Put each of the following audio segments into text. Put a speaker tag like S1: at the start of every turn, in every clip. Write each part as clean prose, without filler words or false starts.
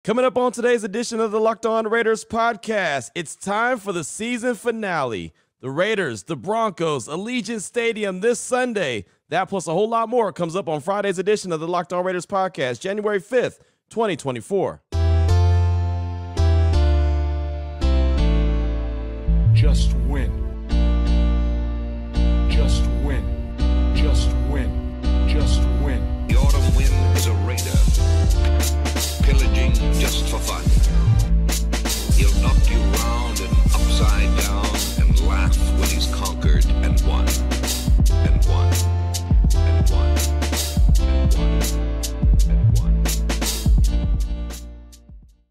S1: Coming up on today's edition of the Locked On Raiders podcast, it's time for the season finale. The Raiders, the Broncos, Allegiant Stadium this Sunday. That plus a whole lot more comes up on Friday's edition of the Locked On Raiders podcast, January 5th, 2024.
S2: Just win. Just win. Just win. Just win.
S3: The autumn wind is a raider, pillaging just for fun. He'll knock you round and upside down and laugh when he's conquered and won. And won. And won. And won. And won.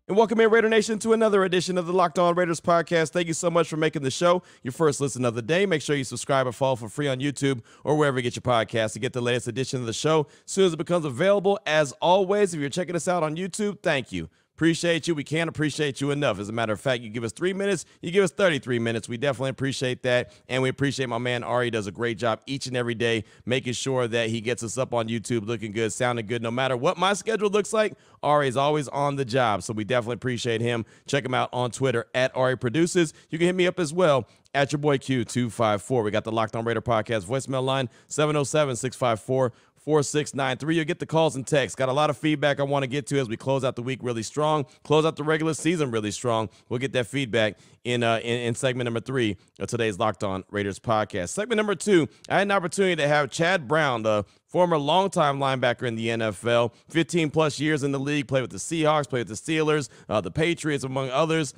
S1: And welcome in, Raider Nation, to another edition of the Locked On Raiders podcast. Thank you so much for making the show your first listen of the day. Make sure you subscribe and follow for free on YouTube or wherever you get your podcasts to get the latest edition of the show as soon as it becomes available. As always, if you're checking us out on YouTube, thank you. Appreciate you. We can't appreciate you enough. As a matter of fact, you give us 3 minutes, you give us 33 minutes. We definitely appreciate that. And we appreciate my man Ari does a great job each and every day making sure that he gets us up on YouTube looking good, sounding good. No matter what my schedule looks like, Ari is always on the job. So we definitely appreciate him. Check him out on Twitter at Ari Produces. You can hit me up as well at your boy Q254. We got the Locked On Raider podcast voicemail line 707-654-4693. You'll get the calls and texts. Got a lot of feedback I want to get to as we close out the week really strong, close out the regular season really strong. We'll get that feedback in segment number 3 of today's Locked On Raiders podcast. Segment number 2, I had an opportunity to have Chad Brown, the former longtime linebacker in the NFL, 15-plus years in the league, played with the Seahawks, played with the Steelers, the Patriots, among others.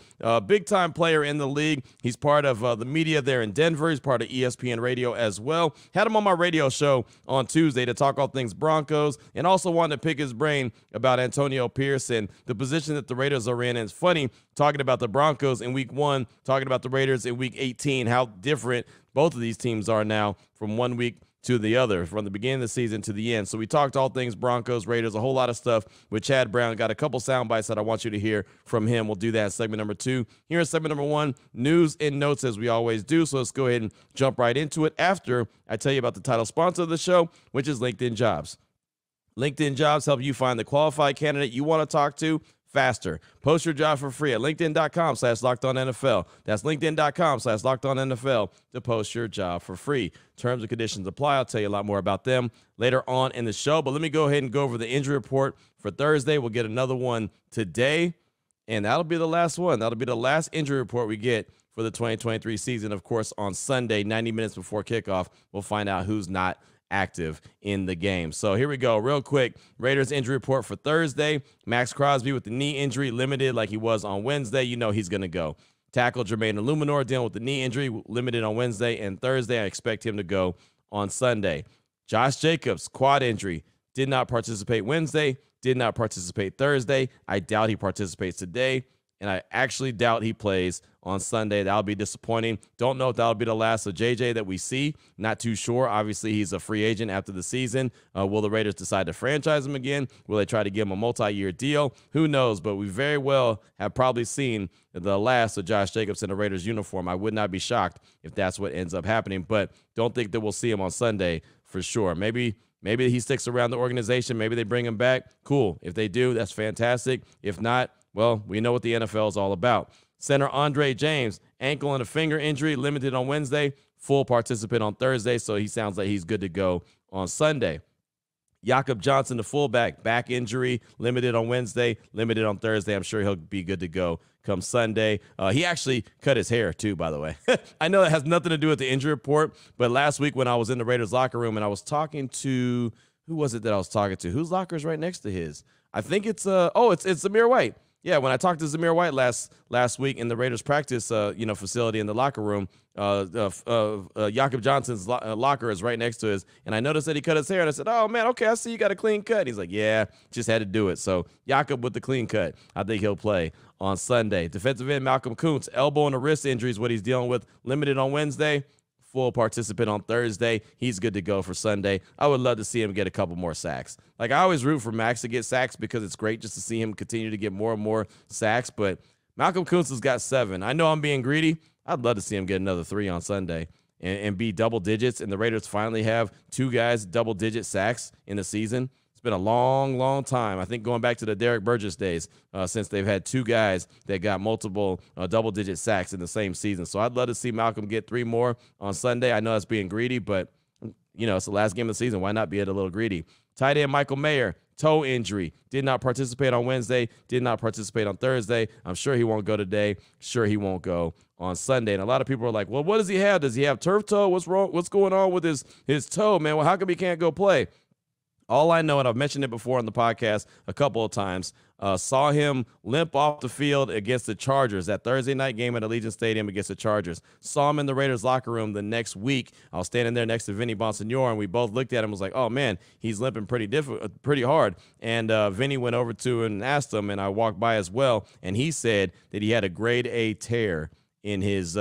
S1: Big-time player in the league. He's part of the media there in Denver. He's part of ESPN Radio as well. Had him on my radio show on Tuesday to talk all things Broncos, and also wanted to pick his brain about Antonio Pierce and the position that the Raiders are in. And it's funny, talking about the Broncos in Week 1, talking about the Raiders in Week 18, how different both of these teams are now from one week to the other, from the beginning of the season to the end. So we talked all things Broncos, Raiders, a whole lot of stuff with Chad Brown. Got a couple sound bites that I want you to hear from him. We'll do that in segment number 2. Here in segment number 1, news and notes as we always do. So let's go ahead and jump right into it after I tell you about the title sponsor of the show, which is LinkedIn Jobs. LinkedIn Jobs help you find the qualified candidate you want to talk to faster. Post your job for free at linkedin.com/LockedOnNFL. That's linkedin.com/LockedOnNFL to post your job for free. Terms and conditions apply. I'll tell you a lot more about them later on in the show. But let me go ahead and go over the injury report for Thursday. We'll get another one today, and that'll be the last one. That'll be the last injury report we get for the 2023 season. Of course, on Sunday, 90 minutes before kickoff, we'll find out who's not active in the game. So here we go. Real quick, Raiders injury report for Thursday. Max Crosby with the knee injury, limited like he was on Wednesday. You know he's going to go. Tackle Jermaine Illuminor dealing with the knee injury, limited on Wednesday and Thursday. I expect him to go on Sunday. Josh Jacobs, quad injury, did not participate Wednesday, did not participate Thursday. I doubt he participates today, and I actually doubt he plays on Sunday. That'll be disappointing. Don't know if that'll be the last of JJ that we see. Not too sure. Obviously, he's a free agent after the season. Will the Raiders decide to franchise him again? Will they try to give him a multi-year deal? Who knows? But we very well have probably seen the last of Josh Jacobs in a Raiders uniform. I would not be shocked if that's what ends up happening, but don't think that we'll see him on Sunday for sure. Maybe he sticks around the organization. Maybe they bring him back. Cool. If they do, that's fantastic. If not, well, we know what the NFL is all about. Center Andre James, ankle and a finger injury, limited on Wednesday, full participant on Thursday, so he sounds like he's good to go on Sunday. Jakob Johnson, the fullback, back injury, limited on Wednesday, limited on Thursday. I'm sure he'll be good to go come Sunday. He actually cut his hair too, by the way. I know that has nothing to do with the injury report, but last week when I was in the Raiders locker room and I was talking to, who was it that I was talking to? Whose locker is right next to his? I think it's Zamir White. Yeah, when I talked to Zamir White last week in the Raiders practice facility in the locker room, Jakob Johnson's locker is right next to his, and I noticed that he cut his hair, and I said, "Oh man, okay, I see you got a clean cut." And he's like, "Yeah, just had to do it." So Jakob with the clean cut, I think he'll play on Sunday. Defensive end Malcolm Kuntz, elbow and a wrist injury is what he's dealing with, limited on Wednesday, full participant on Thursday. He's good to go for Sunday. I would love to see him get a couple more sacks. Like, I always root for Max to get sacks because it's great just to see him continue to get more and more sacks, but Malcolm Kuntz has got 7. I know I'm being greedy. I'd love to see him get another 3 on Sunday and be double digits, and the Raiders finally have 2 guys double-digit sacks in the season. been a long, long time. I think going back to the Derek Burgess days since they've had two guys that got multiple double-digit sacks in the same season. So I'd love to see Malcolm get 3 more on Sunday. I know that's being greedy, but, it's the last game of the season. Why not be a little greedy? Tight end Michael Mayer, toe injury, did not participate on Wednesday, did not participate on Thursday. I'm sure he won't go today. Sure he won't go on Sunday. And a lot of people are like, well, what does he have? Does he have turf toe? What's wrong? What's going on with his toe, man? Well, how come he can't go play? All I know, and I've mentioned it before on the podcast a couple of times, saw him limp off the field against the Chargers, that Thursday night game at Allegiant Stadium against the Chargers. Saw him in the Raiders locker room the next week. I was standing there next to Vinny Bonsignore, and we both looked at him and was like, oh, man, he's limping pretty hard. And Vinny went over to him and asked him, and I walked by as well, and he said that he had a grade A tear in his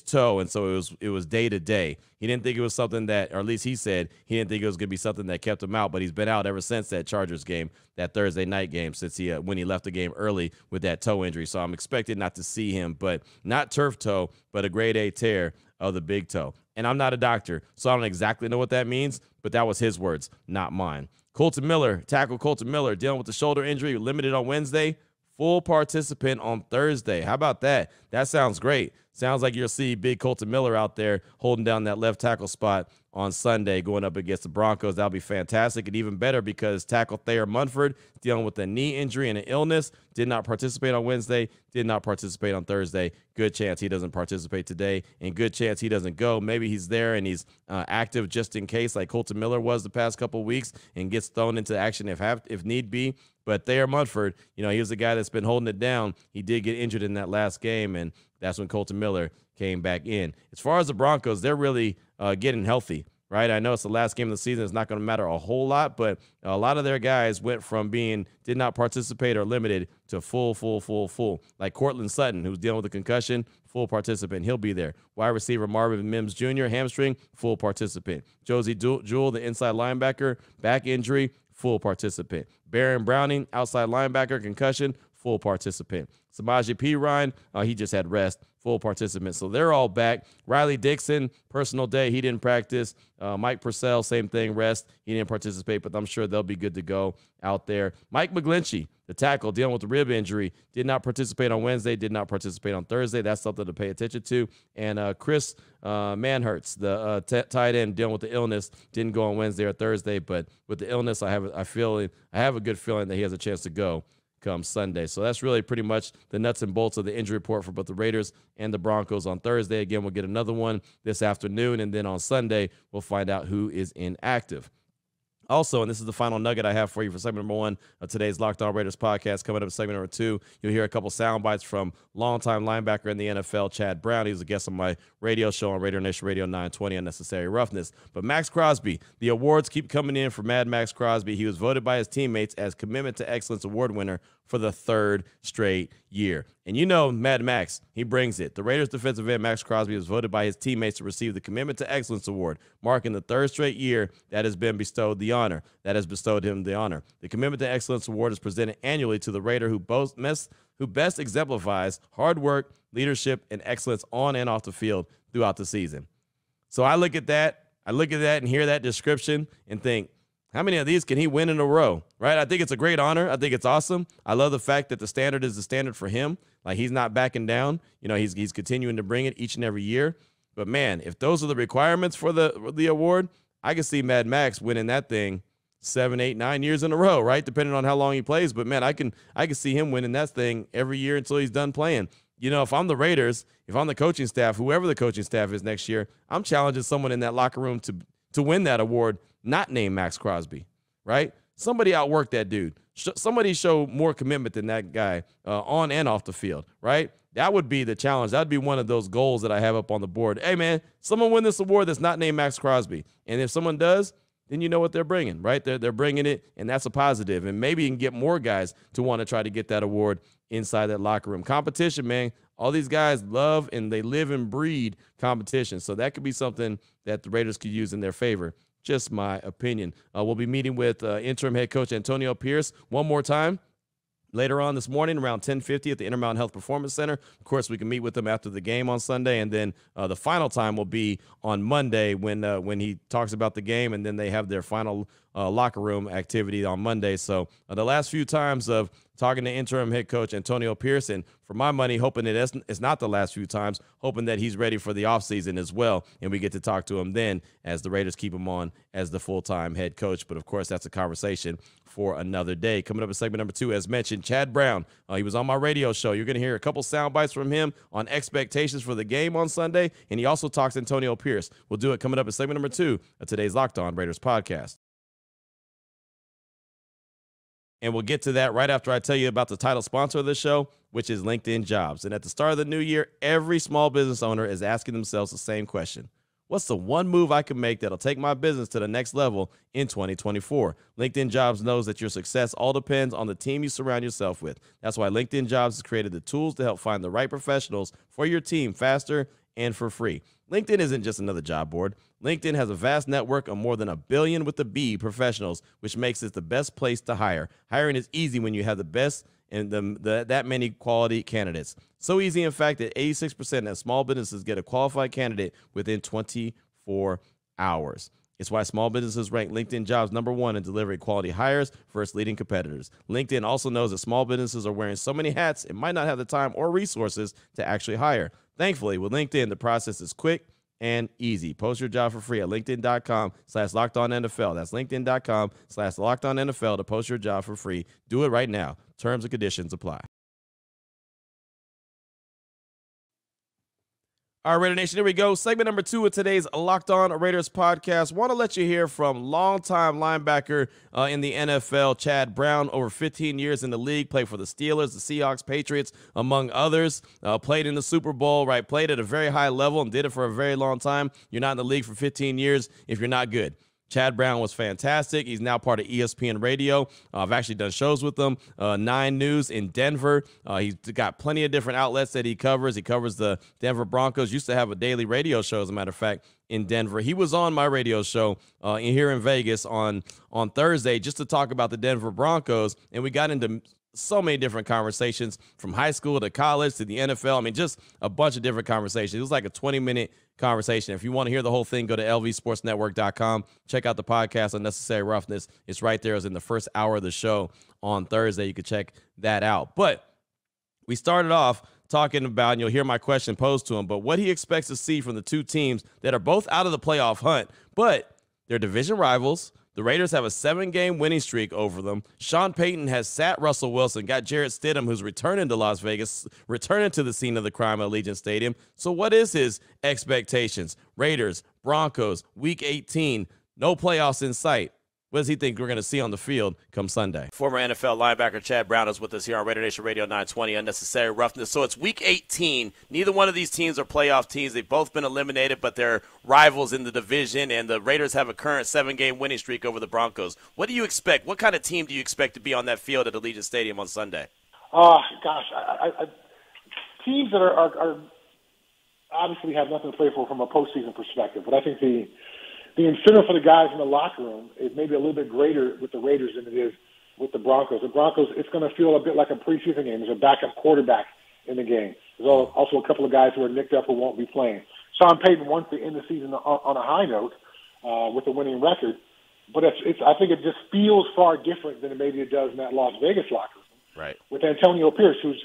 S1: toe, and so it was day to day. He didn't think it was something that, or at least he said he didn't think it was going to be something that kept him out, but he's been out ever since that Chargers game, that Thursday night game, since when he left the game early with that toe injury. So I'm expected not to see him, but not turf toe, but a grade A tear of the big toe. And I'm not a doctor, so I don't exactly know what that means, but that was his words, not mine. Tackle Colton Miller, dealing with the shoulder injury, limited on Wednesday. Full participant on Thursday. How about that? That sounds great. Sounds like you'll see big Colton Miller out there holding down that left tackle spot on Sunday going up against the Broncos. That'll be fantastic, and even better because tackle Thayer Munford, dealing with a knee injury and an illness, did not participate on Wednesday, did not participate on Thursday. Good chance he doesn't participate today, and good chance he doesn't go. Maybe he's there and he's active just in case, like Colton Miller was the past couple of weeks, and gets thrown into action if need be. But Thayer Munford, he was the guy that's been holding it down. He did get injured in that last game, and that's when Colton Miller came back in. As far as the Broncos, they're really getting healthy, right? I know it's the last game of the season. It's not going to matter a whole lot, but a lot of their guys went from being did not participate or limited to full. Like Cortland Sutton, who's dealing with a concussion, full participant. He'll be there. Wide receiver Marvin Mims Jr., hamstring, full participant. Josie Jewell, the inside linebacker, back injury, full participant. Baron Browning, outside linebacker, concussion, full participant. Samaje Perine, he just had rest, full participant. So they're all back. Riley Dixon, personal day, he didn't practice. Mike Purcell, same thing, rest. He didn't participate, but I'm sure they'll be good to go out there. Mike McGlinchey, the tackle, dealing with the rib injury, did not participate on Wednesday, did not participate on Thursday. That's something to pay attention to. And Chris Manhertz, the tight end, dealing with the illness, didn't go on Wednesday or Thursday, but with the illness, I have a good feeling that he has a chance to go come Sunday. So that's really pretty much the nuts and bolts of the injury report for both the Raiders and the Broncos on Thursday. Again, we'll get another one this afternoon, and then on Sunday, we'll find out who is inactive. Also, and this is the final nugget I have for you for segment number 1 of today's Locked On Raiders podcast. Coming up in segment number 2, you'll hear a couple sound bites from longtime linebacker in the NFL, Chad Brown. He was a guest on my radio show on Raider Nation Radio 920, Unnecessary Roughness. But Max Crosby, the awards keep coming in for Mad Max Crosby. He was voted by his teammates as Commitment to Excellence Award winner for the 3rd straight year. And Mad Max, he brings it. The Raiders defensive end Max Crosby was voted by his teammates to receive the Commitment to Excellence Award, marking the 3rd straight year that has bestowed him the honor. The Commitment to Excellence Award is presented annually to the Raider who best exemplifies hard work, leadership, and excellence on and off the field throughout the season. So I look at that and hear that description and think, how many of these can he win in a row, right? I think it's a great honor. I think it's awesome. I love the fact that the standard is the standard for him. Like, he's not backing down. He's continuing to bring it each and every year. But, man, if those are the requirements for the award, I can see Mad Max winning that thing 7, 8, 9 years in a row, right? Depending on how long he plays. But, man, I can see him winning that thing every year until he's done playing. If I'm the Raiders, if I'm the coaching staff, whoever the coaching staff is next year, I'm challenging someone in that locker room to win that award, not named Max Crosby, right? Somebody outwork that dude. Somebody show more commitment than that guy on and off the field, right? That would be the challenge. That would be one of those goals that I have up on the board. Hey, man, someone win this award that's not named Max Crosby. And if someone does, then you know what they're bringing, right? They're bringing it, and that's a positive. And maybe you can get more guys to want to try to get that award inside that locker room. Competition, man. All these guys love and they live and breed competition. So that could be something that the Raiders could use in their favor. Just my opinion. We'll be meeting with interim head coach Antonio Pierce one more time later on this morning around 10:50 at the Intermountain Health Performance Center. Of course, we can meet with them after the game on Sunday, and then the final time will be on Monday when he talks about the game, and then they have their final locker room activity on Monday. So the last few times of talking to interim head coach Antonio Pierce, and for my money, hoping it's not the last few times, hoping that he's ready for the offseason as well, and we get to talk to him then as the Raiders keep him on as the full-time head coach. But, of course, that's a conversation for another day. Coming up in segment number 2, as mentioned, Chad Brown. He was on my radio show. You're going to hear a couple sound bites from him on expectations for the game on Sunday, and he also talks to Antonio Pierce. We'll do it coming up in segment number 2 of today's Locked On Raiders podcast. And we'll get to that right after I tell you about the title sponsor of the show, which is LinkedIn Jobs. And at the start of the new year, every small business owner is asking themselves the same question. What's the one move I can make that'll take my business to the next level in 2024? LinkedIn Jobs knows that your success all depends on the team you surround yourself with. That's why LinkedIn Jobs has created the tools to help find the right professionals for your team faster and for free. LinkedIn isn't just another job board. LinkedIn has a vast network of more than 1 billion with the B professionals, which makes it the best place to hire. Hiring is easy when you have the best and that many quality candidates. So easy, in fact, that 86% of small businesses get a qualified candidate within 24 hours. It's why small businesses rank LinkedIn Jobs number 1 in delivering quality hires versus leading competitors. LinkedIn also knows that small businesses are wearing so many hats, it might not have the time or resources to actually hire. Thankfully, with LinkedIn, the process is quick and easy. Post your job for free at linkedin.com/LockedOnNFL. That's linkedin.com/LockedOnNFL to post your job for free. Do it right now. Terms and conditions apply. All right, Raider Nation, here we go. Segment number 2 of today's Locked On Raiders podcast. Want to let you hear from longtime linebacker in the NFL, Chad Brown, over 15 years in the league, played for the Steelers, the Seahawks, Patriots, among others, played in the Super Bowl, right? Played at a very high level and did it for a very long time. You're not in the league for 15 years if you're not good. Chad Brown was fantastic. He's now part of ESPN Radio. I've actually done shows with him. 9 News in Denver. He's got plenty of different outlets that he covers. He covers the Denver Broncos. Used to have a daily radio show, as a matter of fact, in Denver. He was on my radio show here in Vegas on Thursday just to talk about the Denver Broncos, and we got into so many different conversations from high school to college to the NFL. I mean, just a bunch of different conversations. It was like a 20-minute conversation. If you want to hear the whole thing, go to lvsportsnetwork.com. Check out the podcast, Unnecessary Roughness. It's right there. It's in the first hour of the show on Thursday. You can check that out. But we started off talking about, and you'll hear my question posed to him, but what he expects to see from the two teams that are both out of the playoff hunt, but they're division rivals. The Raiders have a 7-game winning streak over them. Sean Payton has sat Russell Wilson, got Jarrett Stidham, who's returning to Las Vegas, returning to the scene of the crime at Allegiant Stadium. So what is his expectations? Raiders, Broncos, Week 18, no playoffs in sight. What does he think we're going to see on the field come Sunday? Former NFL linebacker Chad Brown is with us here on Raider Nation Radio 920, Unnecessary Roughness. So it's Week 18. Neither one of these teams are playoff teams. They've both been eliminated, but they're rivals in the division, and the Raiders have a current 7-game winning streak over the Broncos. What do you expect? What kind of team do you expect to be on that field at Allegiant Stadium on Sunday?
S4: Teams that are obviously have nothing to play for from a postseason perspective, but I think the incentive for the guys in the locker room is maybe a little bit greater with the Raiders than it is with the Broncos. The Broncos, it's going to feel a bit like a preseason game. There's a backup quarterback in the game. There's also a couple of guys who are nicked up who won't be playing. Sean Payton wants to end the season on a high note with a winning record, but I think it just feels far different than maybe it does in that Las Vegas locker room.
S1: Right.
S4: With Antonio Pierce, who's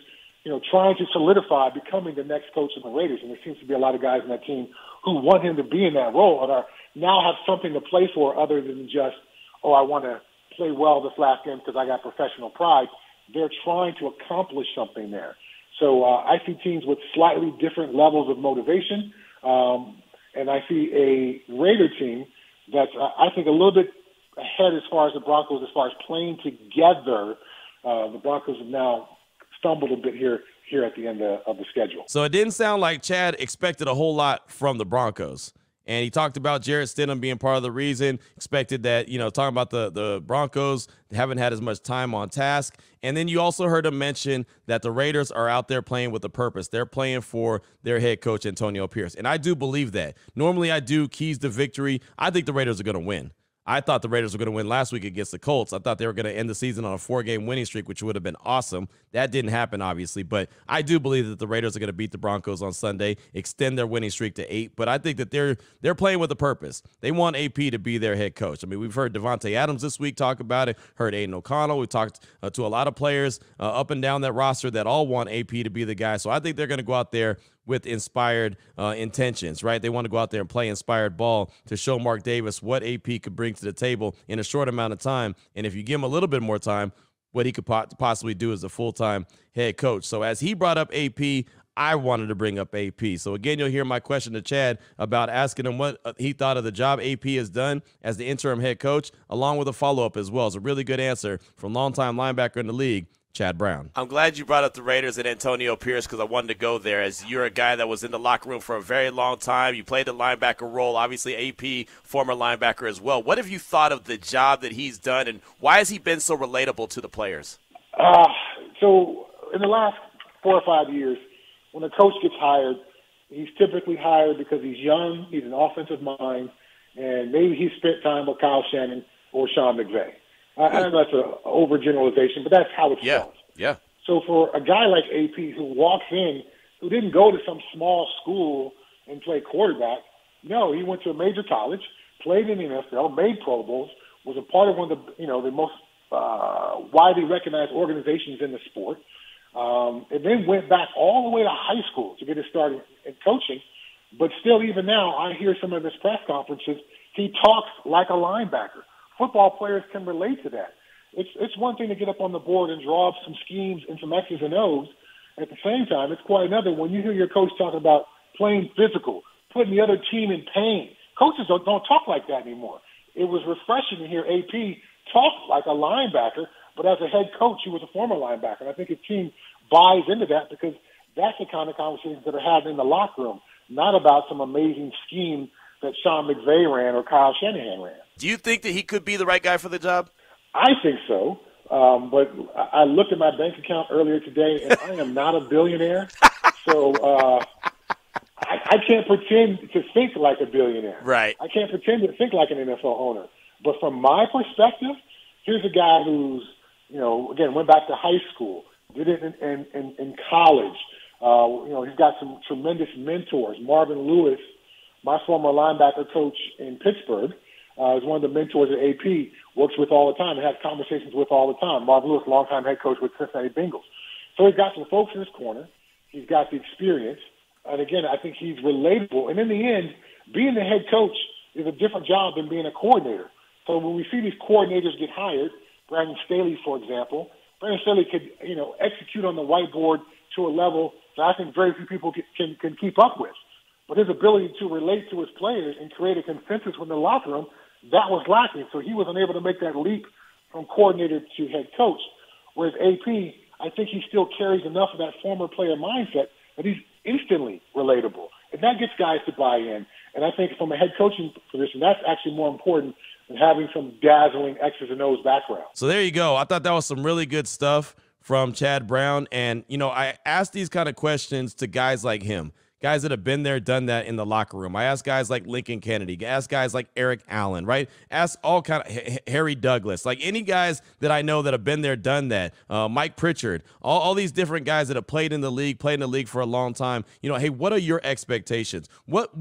S4: trying to solidify becoming the next coach of the Raiders, and there seems to be a lot of guys in that team who want him to be in that role and are now have something to play for other than just, I want to play well this last game because I got professional pride. They're trying to accomplish something there. So I see teams with slightly different levels of motivation, and I see a Raider team that's, I think, a little bit ahead as far as the Broncos, as far as playing together. The Broncos have now stumbled a bit here at the end of the schedule.
S1: So it didn't sound like Chad expected a whole lot from the Broncos. And he talked about Jarrett Stidham being part of the reason, expected that, talking about the Broncos haven't had as much time on task. And then you also heard him mention that the Raiders are out there playing with a purpose. They're playing for their head coach, Antonio Pierce. And I do believe that. Normally I do keys to victory. I think the Raiders are going to win. I thought the Raiders were going to win last week against the Colts. I thought they were going to end the season on a 4-game winning streak, which would have been awesome. That didn't happen, obviously, but I do believe that the Raiders are going to beat the Broncos on Sunday, extend their winning streak to 8, but I think that they're playing with a purpose. They want AP to be their head coach. I mean, we've heard Devontae Adams this week talk about it, heard Aiden O'Connell. We've talked to a lot of players up and down that roster that all want AP to be the guy, so I think they're going to go out there with inspired intentions, right? They want to go out there and play inspired ball to show Mark Davis what AP could bring to the table in a short amount of time. And if you give him a little bit more time, what he could possibly do as a full-time head coach. So as he brought up AP, I wanted to bring up AP. So again, you'll hear my question to Chad about asking him what he thought of the job AP has done as the interim head coach, along with a follow-up as well. It's a really good answer from longtime linebacker in the league, Chad Brown. I'm glad you brought up the Raiders and Antonio Pierce because I wanted to go there, as you're a guy that was in the locker room for a very long time. You played the linebacker role, obviously AP, former linebacker as well. What have you thought of the job that he's done, and why has he been so relatable to the players?
S4: So in the last 4 or 5 years, when a coach gets hired, he's typically hired because he's young, he's an offensive mind, and maybe he spent time with Kyle Shannon or Sean McVay. I know that's an overgeneralization, but that's how it starts.
S1: Yeah.
S4: So for a guy like AP who walks in, who didn't go to some small school and play quarterback, no, he went to a major college, played in the NFL, made Pro Bowls, was a part of one of the most widely recognized organizations in the sport, and then went back all the way to high school to get his start in coaching. But still, even now, I hear some of his press conferences, he talks like a linebacker. Football players can relate to that. It's one thing to get up on the board and draw up some schemes and some X's and O's. At the same time, it's quite another when you hear your coach talking about playing physical, putting the other team in pain. Coaches don't talk like that anymore. It was refreshing to hear AP talk like a linebacker, but as a head coach, he was a former linebacker. And I think his team buys into that because that's the kind of conversations that are happening in the locker room, not about some amazing scheme that Sean McVay ran or Kyle Shanahan ran.
S1: Do you think that he could be the right guy for the job?
S4: I think so. But I looked at my bank account earlier today, and I am not a billionaire. So I can't pretend to think like a billionaire.
S1: Right.
S4: I can't pretend to think like an NFL owner. But from my perspective, here's a guy who's, again, went back to high school, did it in college. He's got some tremendous mentors. Marvin Lewis, my former linebacker coach in Pittsburgh, is one of the mentors that AP works with all the time and has conversations with all the time. Marvin Lewis, longtime head coach with Cincinnati Bengals. So he's got some folks in his corner. He's got the experience. And again, I think he's relatable. And in the end, being the head coach is a different job than being a coordinator. So when we see these coordinators get hired, Brandon Staley, for example, Brandon Staley could, execute on the whiteboard to a level that I think very few people can keep up with. But his ability to relate to his players and create a consensus within the locker room, that was lacking. So he was unable to make that leap from coordinator to head coach. Whereas AP, I think he still carries enough of that former player mindset that he's instantly relatable. And that gets guys to buy in. And I think from a head coaching position, that's actually more important than having some dazzling X's and O's background.
S1: So there you go. I thought that was some really good stuff from Chad Brown. And, I asked these kind of questions to guys like him. Guys that have been there, done that in the locker room. I ask guys like Lincoln Kennedy, ask guys like Eric Allen, right? Ask all kind of Harry Douglas, like any guys that I know that have been there, done that. Mike Pritchard, all these different guys that have played in the league for a long time. Hey, what are your expectations? What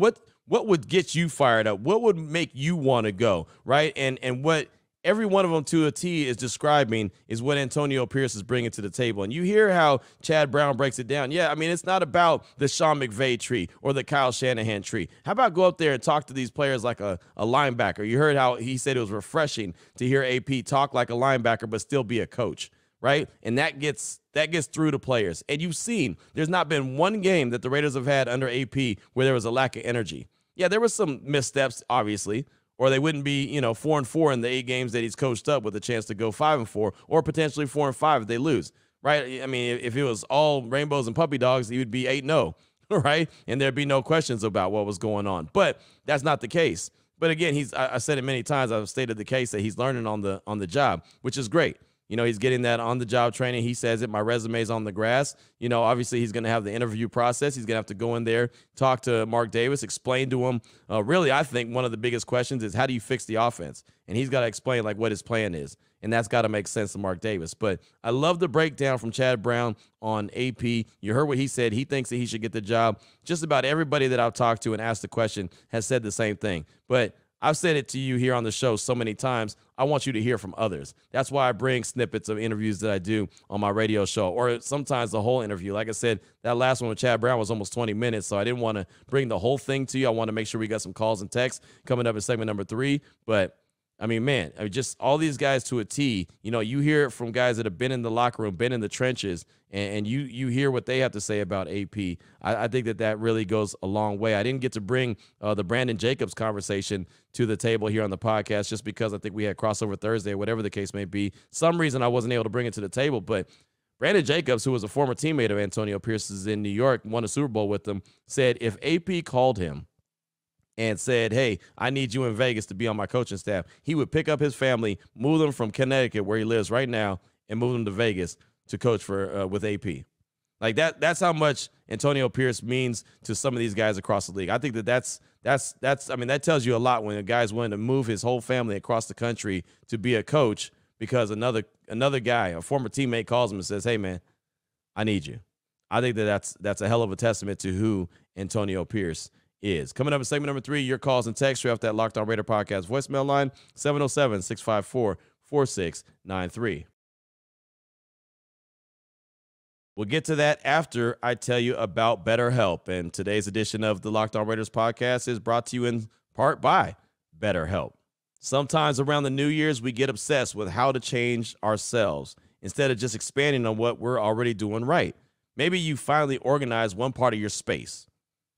S1: would get you fired up? What would make you want to go, right? And what every one of them to a T is describing is what Antonio Pierce is bringing to the table. And you hear how Chad Brown breaks it down. Yeah, I mean, it's not about the Sean McVay tree or the Kyle Shanahan tree. How about go up there and talk to these players like a linebacker? You heard how he said it was refreshing to hear AP talk like a linebacker but still be a coach, right? And that gets through to players. And you've seen there's not been one game that the Raiders have had under AP where there was a lack of energy. Yeah, there was some missteps, obviously, or they wouldn't be, 4-4 in the 8 games that he's coached up with a chance to go 5-4, or potentially 4-5 if they lose, right? I mean, if it was all rainbows and puppy dogs, he would be 8-0, right? And there'd be no questions about what was going on. But that's not the case. But again, I said it many times. I've stated the case that he's learning on the job, which is great. He's getting that on-the-job training. He says it, my resume's on the grass. Obviously he's going to have the interview process. He's going to have to go in there, talk to Mark Davis, explain to him. Really, I think one of the biggest questions is how do you fix the offense? And he's got to explain, what his plan is. And that's got to make sense to Mark Davis. But I love the breakdown from Chad Brown on AP. You heard what he said. He thinks that he should get the job. Just about everybody that I've talked to and asked the question has said the same thing. But I've said it to you here on the show so many times. I want you to hear from others. That's why I bring snippets of interviews that I do on my radio show, or sometimes the whole interview. Like I said, that last one with Chad Brown was almost 20 minutes, so I didn't want to bring the whole thing to you. I want to make sure we got some calls and texts coming up in segment number 3. But just all these guys to a T, you hear it from guys that have been in the locker room, been in the trenches, and you hear what they have to say about AP. I think that really goes a long way. I didn't get to bring the Brandon Jacobs conversation to the table here on the podcast just because I think we had crossover Thursday or whatever the case may be. Some reason I wasn't able to bring it to the table, but Brandon Jacobs, who was a former teammate of Antonio Pierce's in New York, won a Super Bowl with him, said if AP called him and said, hey, I need you in Vegas to be on my coaching staff, he would pick up his family, move them from Connecticut, where he lives right now, and move them to Vegas to coach with AP. Like that's how much Antonio Pierce means to some of these guys across the league. I think that tells you a lot when a guy's willing to move his whole family across the country to be a coach because another guy, a former teammate, calls him and says, hey, man, I need you. I think that's a hell of a testament to who Antonio Pierce is. Coming up in segment number 3, your calls and texts off that Locked On Raider podcast voicemail line, 707-654-4693. We'll get to that after I tell you about BetterHelp. And today's edition of the Locked On Raiders podcast is brought to you in part by BetterHelp. Sometimes around the New Year's, we get obsessed with how to change ourselves instead of just expanding on what we're already doing right. Maybe you finally organize one part of your space.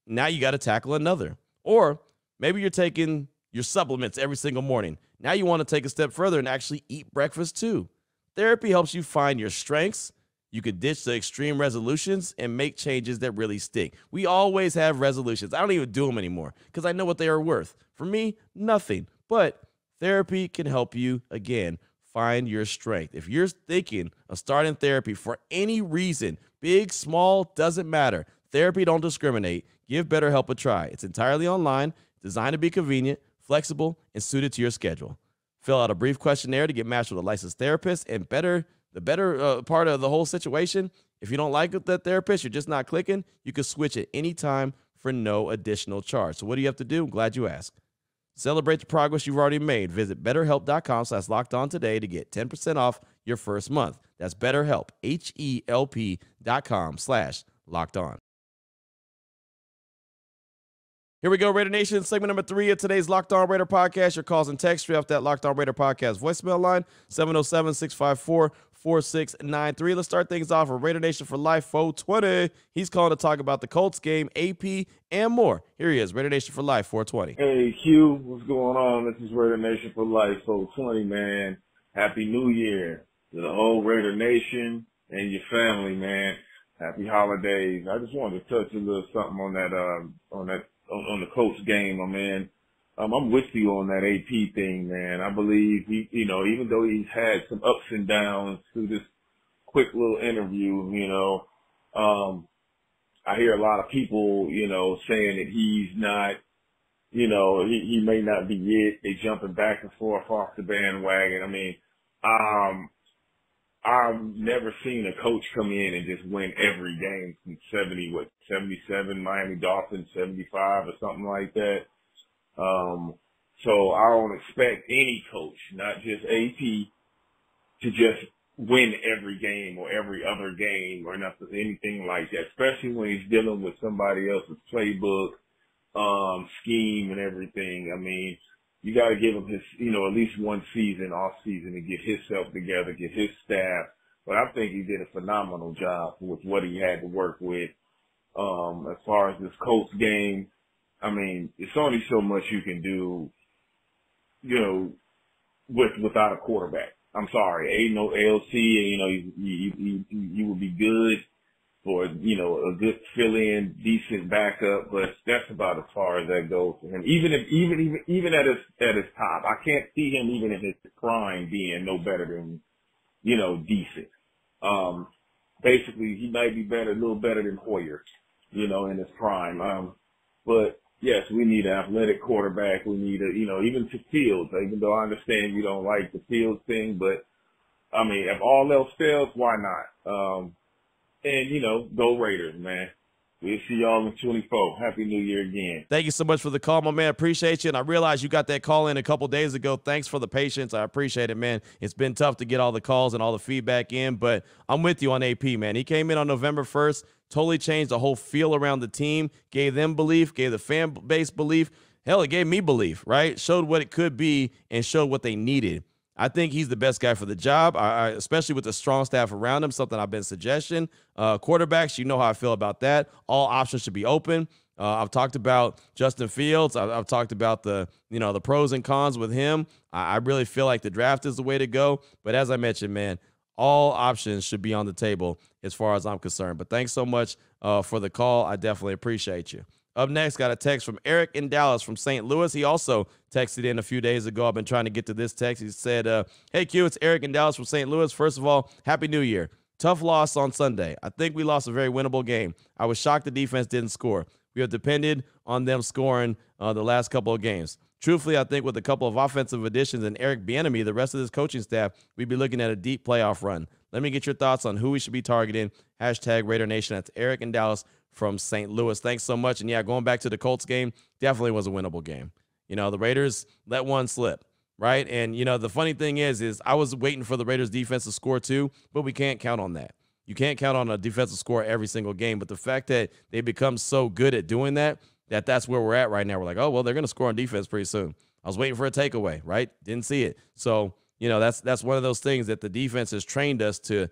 S1: Now you got to tackle another. Or maybe you're taking your supplements every single morning. Now you want to take a step further and actually eat breakfast too. Therapy helps you find your strengths. You could ditch the extreme resolutions and make changes that really stick. We always have resolutions. I don't even do them anymore because I know what they are worth. For me, nothing. But therapy can help you, again, find your strength. If you're thinking of starting therapy for any reason, big, small, doesn't matter. Therapy don't discriminate. Give BetterHelp a try. It's entirely online, designed to be convenient, flexible, and suited to your schedule. Fill out a brief questionnaire to get matched with a licensed therapist, and the better part of the whole situation, if you don't like that therapist, you're just not clicking, you can switch at any time for no additional charge. So what do you have to do? I'm glad you asked. Celebrate the progress you've already made. Visit BetterHelp.com/LockedOn today to get 10% off your first month. That's BetterHelp, HELP.com/LockedOn. Here we go, Raider Nation. Segment number 3 of today's Locked On Raider podcast. Your calls and texts off that Locked On Raider podcast voicemail line, 707-654-4693. Let's start things off with Raider Nation for Life 420. He's calling to talk about the Colts game, AP, and more. Here he is, Raider Nation for Life 420.
S5: Hey, Q, what's going on? This is Raider Nation for Life 420, man. Happy New Year to the whole Raider Nation and your family, man. Happy holidays. I just wanted to touch a little something on the Colts game, my man. I'm with you on that AP thing, man. I believe he, even though he's had some ups and downs through this quick little interview, I hear a lot of people, saying that he's not, he may not be it. They jumping back and forth off the bandwagon. I mean, I've never seen a coach come in and just win every game from 77 Miami Dolphins, 75 or something like that. So I don't expect any coach, not just AP, to just win every game or every other game or nothing, anything like that, especially when he's dealing with somebody else's playbook, scheme and everything. I mean, you got to give him his, at least one season, off season, to get himself together, get his staff. But I think he did a phenomenal job with what he had to work with. As far as this Colts game, I mean, it's only so much you can do, without a quarterback. I'm sorry, ain't no LC, you would be good for, a good fill-in, decent backup, but that's about as far as that goes for him. Even at his top, I can't see him even in his prime being no better than decent. Basically, he might be a little better than Hoyer, in his prime. But yes, we need an athletic quarterback. We need even to Fields, even though I understand you don't like the Fields thing, but I mean, if all else fails, why not? And go Raiders, man. We'll see y'all in 24. Happy New Year again.
S1: Thank you so much for the call, my man. Appreciate you. And I realized you got that call in a couple days ago. Thanks for the patience. I appreciate it, man. It's been tough to get all the calls and all the feedback in, but I'm with you on AP, man. He came in on November 1st, totally changed the whole feel around the team, gave them belief, gave the fan base belief. Hell, it gave me belief, right? Showed what it could be and showed what they needed. I think he's the best guy for the job, especially with the strong staff around him, something I've been suggesting. Quarterbacks, you know how I feel about that. All options should be open. I've talked about Justin Fields. I've talked about the pros and cons with him. I really feel like the draft is the way to go. But as I mentioned, man, all options should be on the table as far as I'm concerned. But thanks so much for the call. I definitely appreciate you. Up next, got a text from Eric in Dallas from St. Louis. He also texted in a few days ago. I've been trying to get to this text. He said, hey, Q, it's Eric in Dallas from St. Louis. First of all, Happy New Year. Tough loss on Sunday. I think we lost a very winnable game. I was shocked the defense didn't score. We have depended on them scoring the last couple of games. Truthfully, I think with a couple of offensive additions and Eric Bieniemy, the rest of this coaching staff, we'd be looking at a deep playoff run. Let me get your thoughts on who we should be targeting. Hashtag Raider Nation. That's Eric in Dallas from St. Louis. Thanks so much. And, yeah, going back to the Colts game, definitely was a winnable game. The Raiders let one slip, right? And, the funny thing is I was waiting for the Raiders defense to score too, but we can't count on that. You can't count on a defensive score every single game. But the fact that they become so good at doing that's where we're at right now. We're like, oh, well, they're going to score on defense pretty soon. I was waiting for a takeaway, right? Didn't see it. So, that's one of those things that the defense has trained us to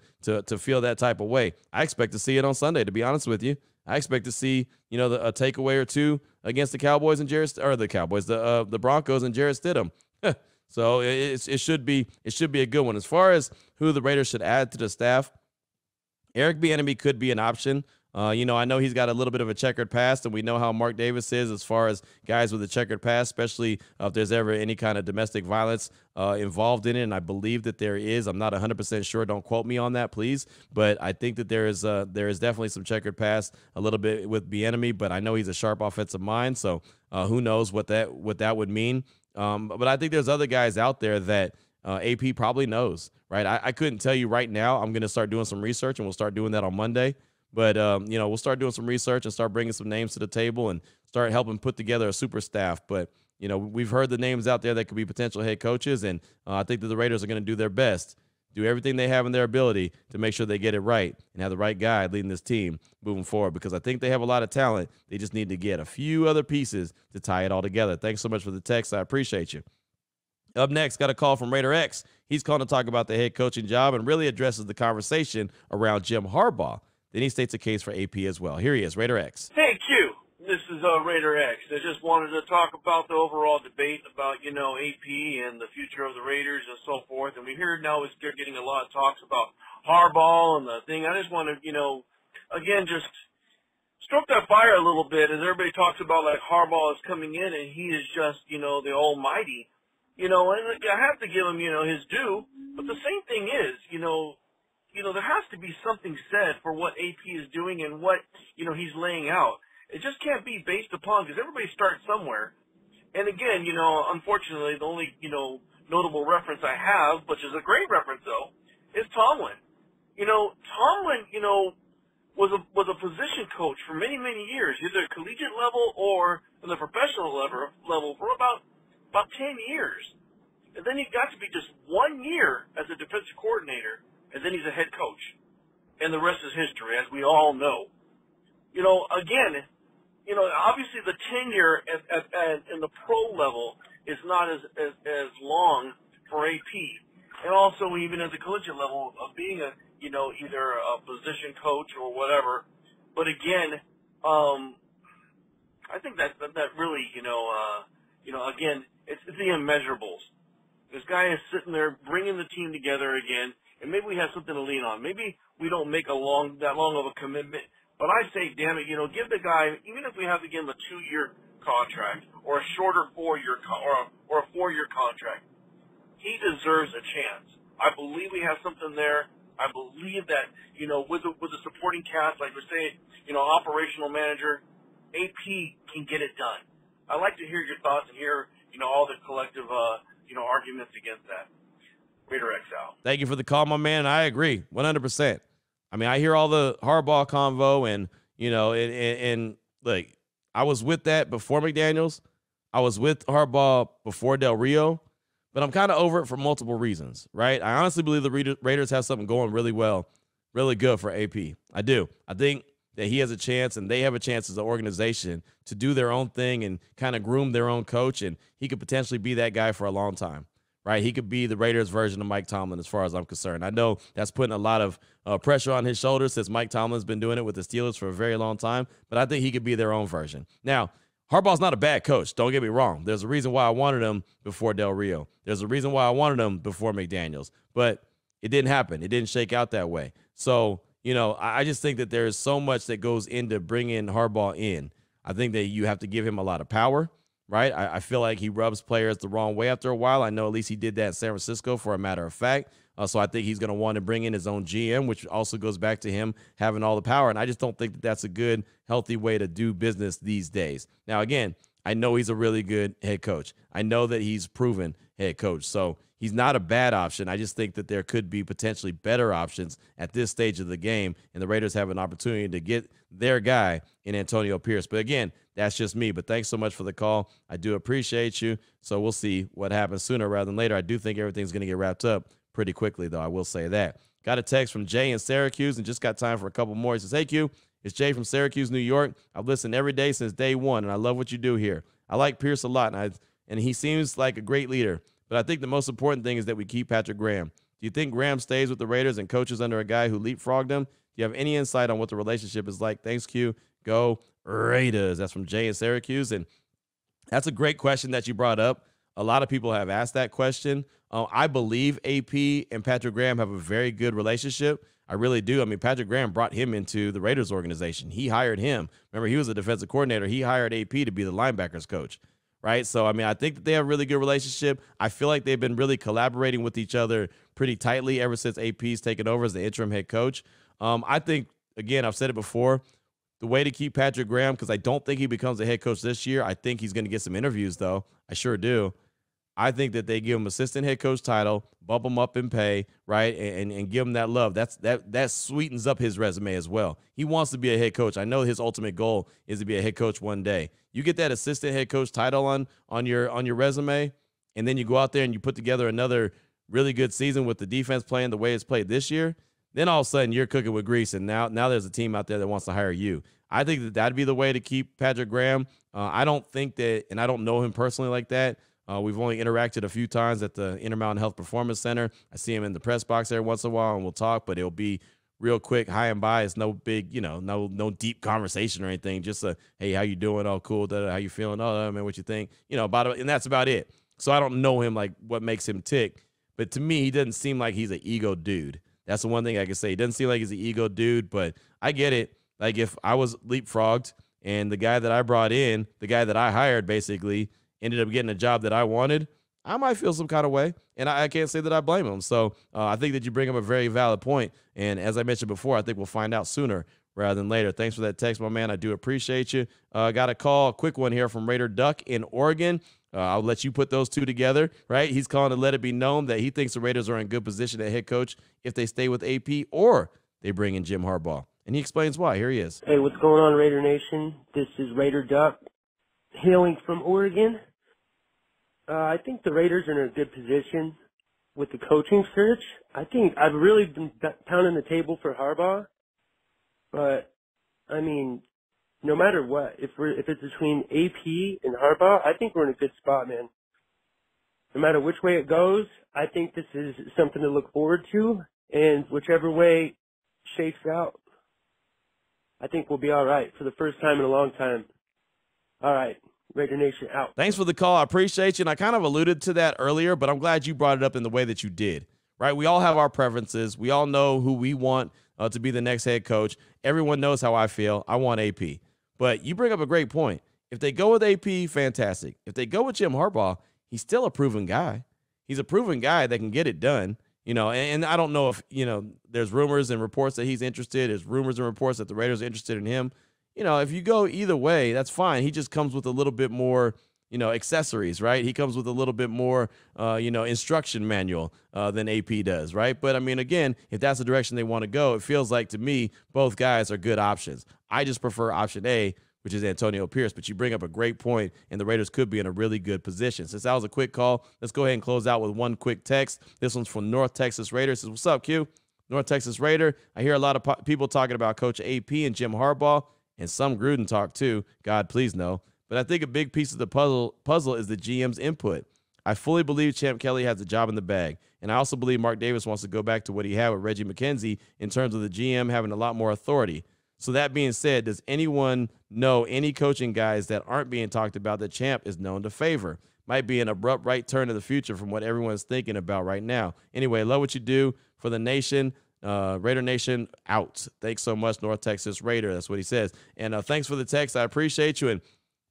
S1: feel that type of way. I expect to see it on Sunday, to be honest with you. I expect to see, a takeaway or two against the Cowboys and the Broncos and Jarrett Stidham. So it should be a good one. As far as who the Raiders should add to the staff, Eric Bieniemy could be an option. I know he's got a little bit of a checkered past, and we know how Mark Davis is as far as guys with a checkered past, especially if there's ever any kind of domestic violence involved in it, and I believe that there is. I'm not 100% sure. Don't quote me on that, please. But I think that there is definitely some checkered past a little bit with Bieniemy, but I know he's a sharp offensive mind, so who knows what that would mean. But I think there's other guys out there that AP probably knows, right? I couldn't tell you right now. I'm going to start doing some research, and we'll start doing that on Monday. But, we'll start doing some research and start bringing some names to the table and start helping put together a super staff. But, we've heard the names out there that could be potential head coaches, and I think that the Raiders are going to do their best, do everything they have in their ability to make sure they get it right and have the right guy leading this team moving forward, because I think they have a lot of talent. They just need to get a few other pieces to tie it all together. Thanks so much for the text. I appreciate you. Up next, got a call from Raider X. He's calling to talk about the head coaching job and really addresses the conversation around Jim Harbaugh. Then he states a case for AP as well. Here he is, Raider X.
S6: Hey, Q. This is Raider X. I just wanted to talk about the overall debate about, AP and the future of the Raiders and so forth. And we hear now they're getting a lot of talks about Harbaugh and the thing. I just want to, again, just stroke that fire a little bit as everybody talks about, like, Harbaugh is coming in and he is just, the almighty. And I have to give him, his due. But the same thing is, there has to be something said for what AP is doing and what, he's laying out. It just can't be based upon, because everybody starts somewhere. And again, unfortunately, the only, notable reference I have, which is a great reference though, is Tomlin. Tomlin, was a position coach for many, many years, either at collegiate level or in the professional level for about 10 years. And then he got to be just 1 year as a defensive coordinator, and then he's a head coach. And the rest is history, as we all know. Again, obviously the tenure in the pro level is not as long for AP. And also even at the collegiate level of being either a position coach or whatever. But again, I think that really, again, it's the immeasurables. This guy is sitting there bringing the team together again, and maybe we have something to lean on. Maybe we don't make that long of a commitment. But I say, damn it, give the guy, even if we have to give him a 2-year contract or a shorter 4-year or a 4-year contract, he deserves a chance. I believe we have something there. I believe that, with the supporting cast, like we're saying, operational manager, AP can get it done. I'd like to hear your thoughts and hear, all the collective, arguments against that. Raider X out.
S1: Thank you for the call, my man. I agree 100%. I mean, I hear all the Harbaugh convo and, and like, I was with that before McDaniels. I was with Harbaugh before Del Rio, but I'm kind of over it for multiple reasons, right? I honestly believe the Raiders have something going really well, really good for AP. I do. I think that he has a chance and they have a chance as an organization to do their own thing and kind of groom their own coach, and he could potentially be that guy for a long time, right? He could be the Raiders version of Mike Tomlin as far as I'm concerned. I know that's putting a lot of pressure on his shoulders since Mike Tomlin's been doing it with the Steelers for a very long time, but I think he could be their own version. Now, Harbaugh's not a bad coach. Don't get me wrong. There's a reason why I wanted him before Del Rio. There's a reason why I wanted him before McDaniels, but it didn't happen. It didn't shake out that way. So, I just think that there is so much that goes into bringing Harbaugh in. I think that you have to give him a lot of power, right? I feel like he rubs players the wrong way after a while. I know at least he did that in San Francisco for a matter of fact. So I think he's going to want to bring in his own GM, which also goes back to him having all the power. And I just don't think that that's a good, healthy way to do business these days. Now, again, I know he's a really good head coach. I know that he's proven head coach. So he's not a bad option. I just think that there could be potentially better options at this stage of the game, and the Raiders have an opportunity to get their guy in Antonio Pierce. But again, that's just me. But thanks so much for the call. I do appreciate you. So we'll see what happens sooner rather than later. I do think everything's going to get wrapped up pretty quickly, though. I will say that. Got a text from Jay in Syracuse and just got time for a couple more. He says, "Hey, Q, it's Jay from Syracuse, New York. I've listened every day since day one, and I love what you do here. I like Pierce a lot, and he seems like a great leader. But I think the most important thing is that we keep Patrick Graham. Do you think Graham stays with the Raiders and coaches under a guy who leapfrogged him? Do you have any insight on what the relationship is like? Thanks, Q. Go Raiders." That's from Jay in Syracuse. And that's a great question that you brought up. A lot of people have asked that question. I believe AP and Patrick Graham have a very good relationship. I really do. I mean, Patrick Graham brought him into the Raiders organization. He hired him. Remember, he was a defensive coordinator. He hired AP to be the linebackers coach, right? So, I mean, I think that they have a really good relationship. I feel like they've been really collaborating with each other pretty tightly ever since AP's taken over as the interim head coach. I think, again, I've said it before, the way to keep Patrick Graham, because I don't think he becomes a head coach this year. I think he's going to get some interviews, though. I sure do. I think that they give him assistant head coach title, bump him up in pay, right, and give him that love. That sweetens up his resume as well. He wants to be a head coach. I know his ultimate goal is to be a head coach one day. You get that assistant head coach title on your resume, and then you go out there and you put together another really good season with the defense playing the way it's played this year, then all of a sudden you're cooking with grease, and now there's a team out there that wants to hire you. I think that that'd be the way to keep Patrick Graham. I don't think that, and I don't know him personally like that. We've only interacted a few times at the Intermountain Health Performance Center. I see him in the press box every once in a while, and we'll talk, but it'll be real quick, high and by. It's no big, no deep conversation or anything. Just a, hey, how you doing? Oh, cool. How you feeling? Oh, man, what you think? About it, and that's about it. So I don't know him, like what makes him tick. But to me, he doesn't seem like he's an ego dude. That's the one thing I can say. He doesn't seem like he's an ego dude, but I get it. Like if I was leapfrogged and the guy that I brought in, the guy that I hired basically ended up getting a job that I wanted, I might feel some kind of way, and I can't say that I blame him. So I think that you bring up a very valid point, and as I mentioned before, I think we'll find out sooner rather than later. Thanks for that text, my man. I do appreciate you. Got a call, a quick one here from Raider Duck in Oregon. I'll let you put those two together, right? He's calling to let it be known that he thinks the Raiders are in good position at head coach if they stay with AP or they bring in Jim Harbaugh. And he explains why. Here he is.
S7: Hey, what's going on, Raider Nation? This is Raider Duck, hailing from Oregon. I think the Raiders are in a good position with the coaching search. I think I've really been pounding the table for Harbaugh, but I mean, no matter what, if it's between AP and Harbaugh, I think we're in a good spot, man. No matter which way it goes, I think this is something to look forward to, and whichever way shakes out, I think we'll be all right for the first time in a long time. All right. Raider Nation out.
S1: Thanks for the call. I appreciate you. And I kind of alluded to that earlier, but I'm glad you brought it up in the way that you did, right? We all have our preferences. We all know who we want to be the next head coach. Everyone knows how I feel. I want AP. But you bring up a great point. If they go with AP, fantastic. If they go with Jim Harbaugh, he's still a proven guy. He's a proven guy that can get it done. And I don't know if, there's rumors and reports that he's interested. There's rumors and reports that the Raiders are interested in him. If you go either way, that's fine. He just comes with a little bit more, accessories, right? He comes with a little bit more, instruction manual than AP does, right? But, I mean, again, if that's the direction they want to go, it feels like to me both guys are good options. I just prefer option A, which is Antonio Pierce. But you bring up a great point, and the Raiders could be in a really good position. Since that was a quick call, let's go ahead and close out with one quick text. This one's from North Texas Raiders. Says, what's up, Q? North Texas Raider. I hear a lot of people talking about Coach AP and Jim Harbaugh, and some Gruden talk too. God, please no. But I think a big piece of the puzzle is the GM's input. I fully believe Champ Kelly has a job in the bag, and I also believe Mark Davis wants to go back to what he had with Reggie McKenzie in terms of the GM having a lot more authority. So that being said, does anyone know any coaching guys that aren't being talked about that Champ is known to favor? Might be an abrupt right turn in the future from what everyone's thinking about right now. Anyway, love what you do for the nation. Raider Nation out. Thanks so much, North Texas Raider. That's what he says. And thanks for the text. I appreciate you. And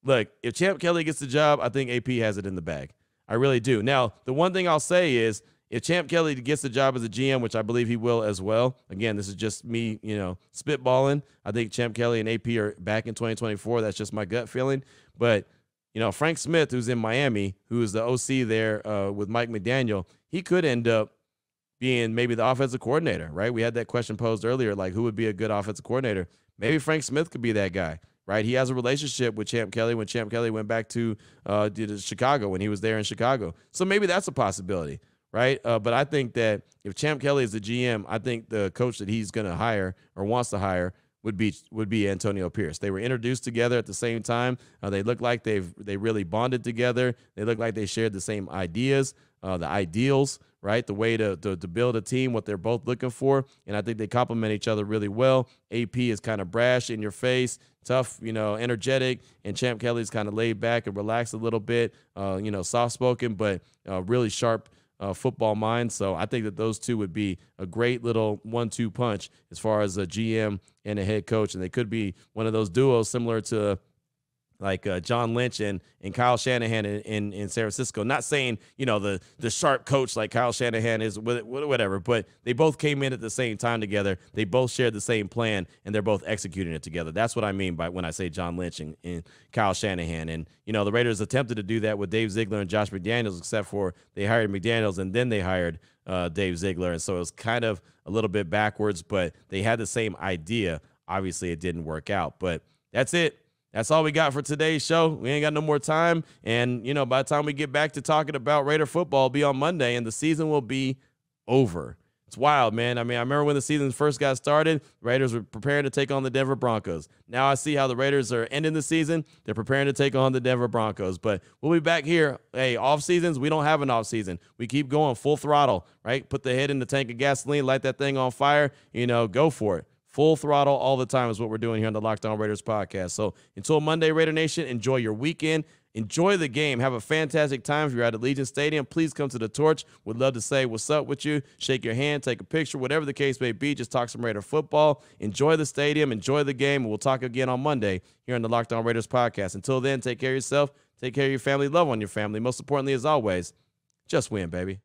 S1: look, if Champ Kelly gets the job, I think AP has it in the bag. I really do. Now, the one thing I'll say is if Champ Kelly gets the job as a GM, which I believe he will as well, again, this is just me, spitballing. I think Champ Kelly and AP are back in 2024. That's just my gut feeling. But, Frank Smith, who's in Miami, who is the OC there with Mike McDaniel, he could end up being maybe the offensive coordinator, right? We had that question posed earlier, like who would be a good offensive coordinator? Maybe Frank Smith could be that guy, right? He has a relationship with Champ Kelly when Champ Kelly went back to Chicago when he was there in Chicago. So maybe that's a possibility, right? But I think that if Champ Kelly is the GM, I think the coach that he's going to hire or wants to hire would be Antonio Pierce. They were introduced together at the same time. They look like they really bonded together. They look like they shared the same ideas, the ideals, right? The way to build a team, what they're both looking for. And I think they complement each other really well. AP is kind of brash, in your face, tough, energetic. And Champ Kelly's kind of laid back and relaxed a little bit, soft-spoken, but really sharp football mind. So I think that those two would be a great little 1-2 punch as far as a GM and a head coach. And they could be one of those duos similar to like John Lynch and Kyle Shanahan in San Francisco. Not saying, the sharp coach like Kyle Shanahan is, whatever, but they both came in at the same time together. They both shared the same plan, and they're both executing it together. That's what I mean by when I say John Lynch and Kyle Shanahan. And, the Raiders attempted to do that with Dave Ziegler and Josh McDaniels, except for they hired McDaniels and then they hired Dave Ziegler. And so it was kind of a little bit backwards, but they had the same idea. Obviously, it didn't work out. But that's it. That's all we got for today's show. We ain't got no more time. And, by the time we get back to talking about Raider football, it'll be on Monday, and the season will be over. It's wild, man. I remember when the season first got started, Raiders were preparing to take on the Denver Broncos. Now I see how the Raiders are ending the season. They're preparing to take on the Denver Broncos. But we'll be back here. Hey, off seasons, we don't have an off season. We keep going full throttle, right? Put the head in the tank of gasoline, light that thing on fire, go for it. Full throttle all the time is what we're doing here on the Locked On Raiders podcast. So until Monday, Raider Nation, enjoy your weekend. Enjoy the game. Have a fantastic time. If you're at Allegiant Stadium, please come to the Torch. Would love to say what's up with you, shake your hand, take a picture, whatever the case may be. Just talk some Raider football. Enjoy the stadium. Enjoy the game. And we'll talk again on Monday here on the Locked On Raiders podcast. Until then, take care of yourself. Take care of your family. Love on your family. Most importantly, as always, just win, baby.